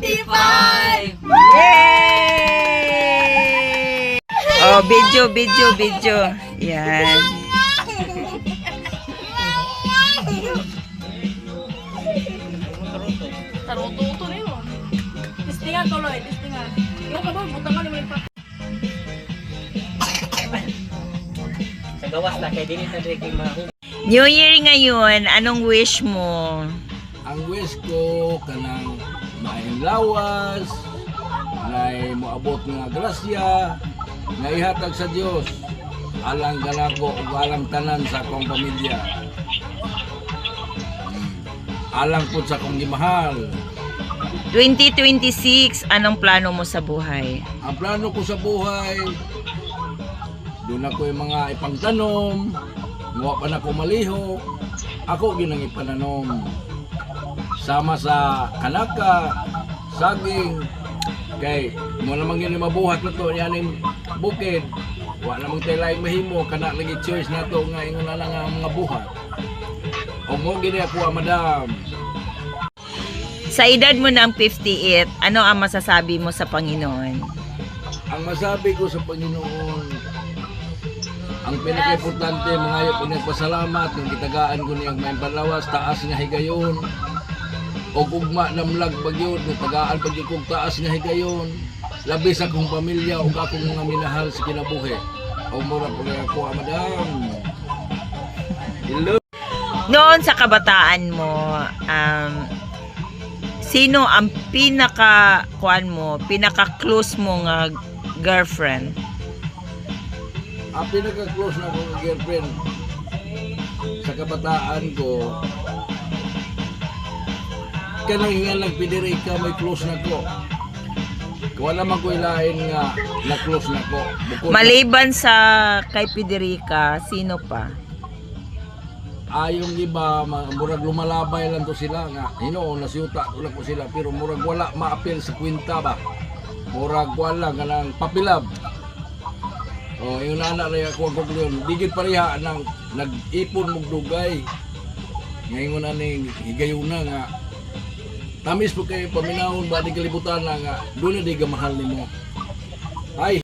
25! Yay! Oh, video. Yan. Taruto-uto na yun. Testingan tuloy, testingan. Yung kabang, butangan naman yung Sa gawas na kay dili na kay mahum. New Year ngayon, anong wish mo? Ang wish ko kanang mahinlawas, na moabot nga grasya, nga ihatag sa Dios alang ganako ug alang tanan sa akong pamilya. Alang pud sa akong gimahal. 2026, anong plano mo sa buhay? Ang plano ko sa buhay, doon ako yung mga ipangtanom, ngawa pa na ako maliho, ako ginang ipananom. Sama sa kanaka, saging, kay mo namang yun yung mabuhat na to, yan yung bukid, wala namang tayo laing mahimo, kana lagi choice na to, nga ingon na lang ang mga buhat. O mo gini ako, madam. Sa edad mo ng 58, ano ang masasabi mo sa Panginoon? Ang masabi ko sa Panginoon, ang pinaka-importante, mga iyo, pinagpasalamat, yung kitagaan ko niyang may palawas, taas nga higayon, o gugma na mlag bagyon, yung tagaan bagyon kong taas nga higayon, labis akong pamilya, o akong mga minahal sa kinabuhi. O mura po na ako, madam. Hello. Noon sa kabataan mo, sino ang pinaka-close mo nga girlfriend? Ang pinaka-close na akong girlfriend sa kabataan ko, kanang hingalang Federica, may close na ko. Wala man ko ilahin nga na close na ko. Maliban sa kay Federica, sino pa? Yung iba, murag lumalabay lang to sila nga. Nasiyuta ko lang ko sila, pero murag wala maapil sa kwinta ba? Murag wala nga ng papilab. O, yung nana rin ako ang kukulyon, digit pareha nang nag-ipon mong dugay. Ngayon na ning higayon na nga. Tamis po kayo paminahon ba di kalibutan na nga, doon na di gamahal ni mo. Ay!